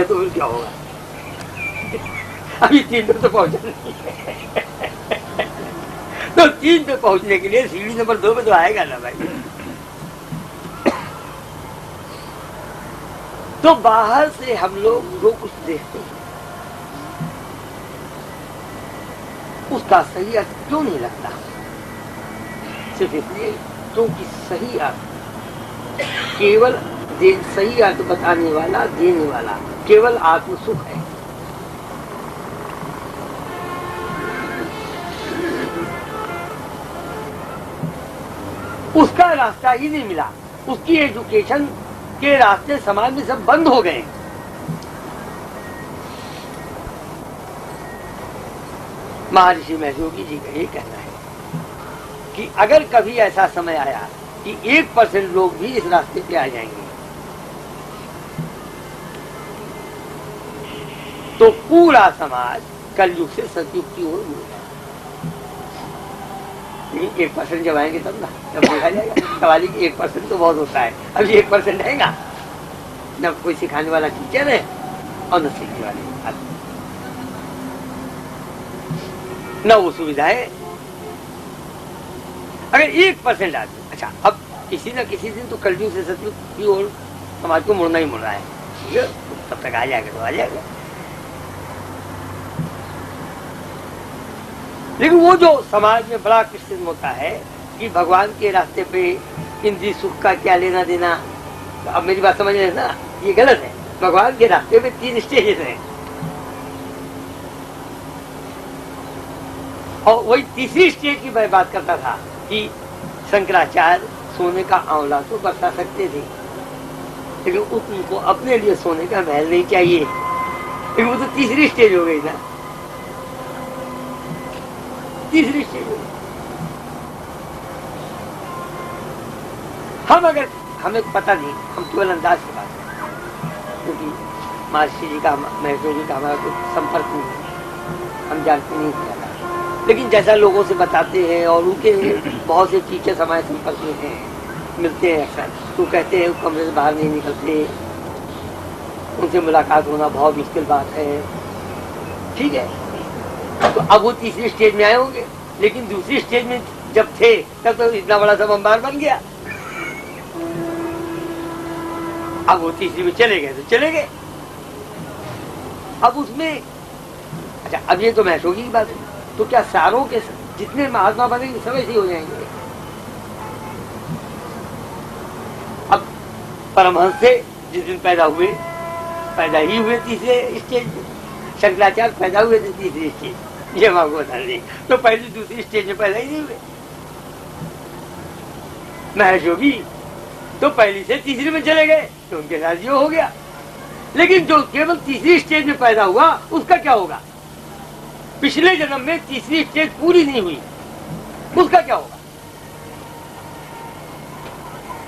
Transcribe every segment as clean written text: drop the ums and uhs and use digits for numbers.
तो फिर क्या होगा? अभी 3 पे तो पहुंचा नहीं है। तो 3 पे पहुंचने के लिए सीढ़ी नंबर 2 पे तो आएगा ना भाई। तो बाहर से हम लोग जो कुछ देखते हैं उसका सही अर्थ क्यों नहीं लगता? सिर्फ इसलिए क्योंकि सही अर्थ केवल सही अर्थ बताने वाला, देने वाला केवल आत्म सुख है। उसका रास्ता ही नहीं मिला, उसकी एजुकेशन के रास्ते समाज में सब बंद हो गए। महर्षि महजोगी जी का ये कहना है कि अगर कभी ऐसा समय आया कि 1% लोग भी इस रास्ते पे आ जाएंगे तो पूरा समाज कलयुग से सतयुग की ओर मुड़ जाएगा। 1% जब आएंगे तब ना, तब देखा जाएगा। सवाली की 1% तो बहुत होता है, अभी 1% आएगा न कोई सिखाने वाला टीचर है और न सीखने वाले, न वो सुविधा है। अगर 1% आदमी, अच्छा अब किसी न किसी दिन तो कलयुग से सतयुग की ओर समाज को मुड़ना ही मुड़ रहा है, तब तक आ जाएगा तो आ जाएगा। लेकिन वो जो समाज में बड़ा क्वेश्चन होता है कि भगवान के रास्ते पे इंद्रिय सुख का क्या लेना देना, तो अब मेरी बात समझ रहे हैं ना, ये गलत है। भगवान के रास्ते पे 3 स्टेजेस हैं और वही तीसरी स्टेज की मैं बात करता था कि शंकराचार्य सोने का आंवला तो बरसा सकते थे, लेकिन उनको अपने लिए सोने का महल नहीं चाहिए, लेकिन वो तो तीसरी स्टेज हो गई ना, तीसरी स्टेज हो गई। हम अगर हमें पता नहीं, हम केवल अंदाज की बात करें, क्योंकि महर्षि जी का, महर्षि जी का हमारा कुछ संपर्क नहीं है, हम जानते नहीं क्या, लेकिन जैसा लोगों से बताते हैं और उनके बहुत से टीचर्स हमारे संपर्क में हैं, मिलते हैं अक्सर, तो कहते हैं कमरे से बाहर नहीं निकलते, उनसे मुलाकात होना बहुत मुश्किल बात है। ठीक है, तो अब वो तीसरी स्टेज में आए होंगे, लेकिन दूसरी स्टेज में जब थे तब तो इतना बड़ा सब अंबार बन गया। अब वो तीसरी में चले गए तो चले गए। अब उसमें अच्छा, अब ये तो महसूस की बात है, तो क्या सारों के जितने महात्मा बनेंगे सब ऐसे हो जाएंगे? अब परमहंस से जिस दिन पैदा ही हुए तीसरे स्टेज में, शंकराचार्य पैदा हुए थे तीसरी स्टेज, ये माँ को बता दें, तो पहली दूसरी स्टेज में पैदा ही नहीं हुए। महर्षि योगी तो पहली से तीसरी में चले गए तो उनके साथ जो हो गया, लेकिन जो केवल तीसरी स्टेज में पैदा हुआ उसका क्या होगा? पिछले जन्म में तीसरी स्टेज पूरी नहीं हुई, उसका क्या होगा?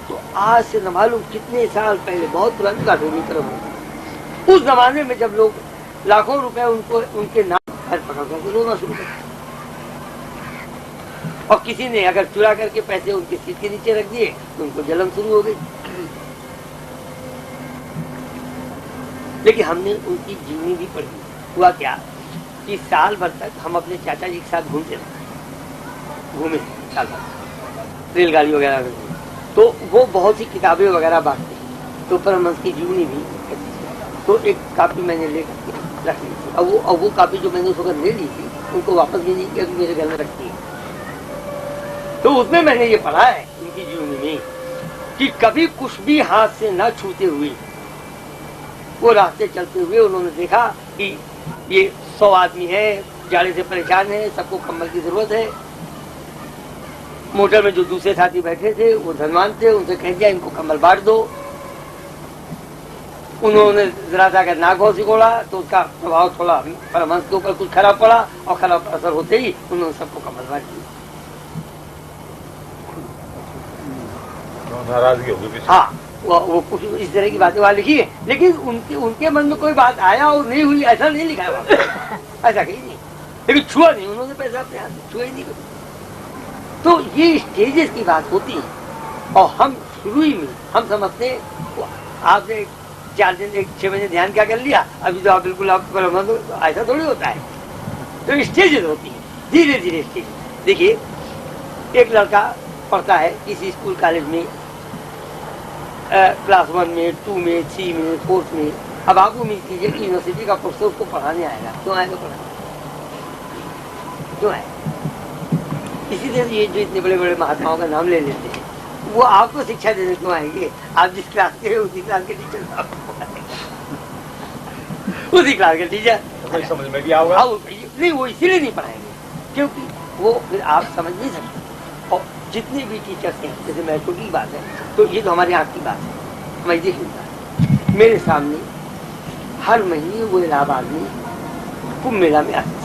तो आज से न मालूम कितने साल पहले, बहुत पुरानी बात होगी तरफ, उस जमाने में जब लोग लाखों रुपए उनको उनके नाम पर पकड़ कर रोना शुरू कर, और किसी ने अगर चुरा करके पैसे उनके सीट के नीचे रख दिए तो उनको जलन शुरू हो गई। लेकिन हमने उनकी जीवनी भी पढ़ी। हुआ क्या कि साल भर तक हम अपने चाचा जी के साथ घूमते घूमे साल भर रेलगाड़ी वगैरह में, तो वो बहुत सी किताबें वगैरह बांटते, तो परमहंस की जीवनी भी, तो एक कापी मैंने ले करके रख ली थी। अब वो कापी जो मैंने उस वक्त ले ली थी उनको वापस भी नहीं किया, मेरे घर में रखती है। तो उसमें मैंने ये पढ़ा है उनकी जीवनी में कि कभी कुछ भी हाथ से न छूते हुए वो रास्ते चलते हुए उन्होंने देखा कि ये 100 आदमी है, जाड़े से परेशान है, सबको कंबल की जरूरत है। मोटर में जो दूसरे साथी बैठे थे वो धनवान थे, उनसे कह दिया इनको कंबल बांट दो। उन्होंने जरा सा नाक घों सिकोड़ा तो उसका प्रभाव थोड़ा परमहंस के ऊपर कुछ खराब पड़ा, और खराब असर होते ही उन्होंने सबको कंबल बांट दिया। नाराजगी होगी। हाँ, वो कुछ इस तरह की बातें वहां लिखी है, लेकिन उनके मन में कोई बात आया और नहीं हुई ऐसा नहीं लिखा है, ऐसा कहीं नहीं। लेकिन छुआ नहीं उन्होंने, पैसा अपने हाथ से छुआ ही नहीं। तो ये स्टेजेस की बात होती है, और हम शुरू ही में हम समझते आपने 4 दिन 6 महीने ध्यान क्या कर लिया, अभी तो आप बिल्कुल आप कलमबंद हो, ऐसा थोड़ी होता है। तो स्टेजेस होती है, धीरे धीरे स्टेज। देखिए एक लड़का पढ़ता है किसी स्कूल कॉलेज में, क्लास 1 में, 2 में, 3 में, 4 में। अब आप उम्मीद कीजिए कि यूनिवर्सिटी का प्रोफेसर उसको पढ़ाने आएगा, क्यों आएगा पढ़ाने? क्यों आएगा? इसी तरह ये जो इतने बड़े बड़े महात्माओं का नाम ले लेते हैं, वो आपको शिक्षा देने क्यों आएंगे? आप जिस क्लास के उसी क्लास के टीचर उसी क्लास के टीचर कोई समझ में भी आओगे नहीं, वो इसीलिए नहीं पढ़ाएंगे क्योंकि वो फिर आप समझ नहीं सकते। और जितने भी टीचर्स हैं, जैसे मैं छोटी बात है तो ये तो हमारे यहाँ की बात है, हमारी देश की बात। मेरे सामने हर महीने वो इलाहाबाद में कुंभ मेला में आते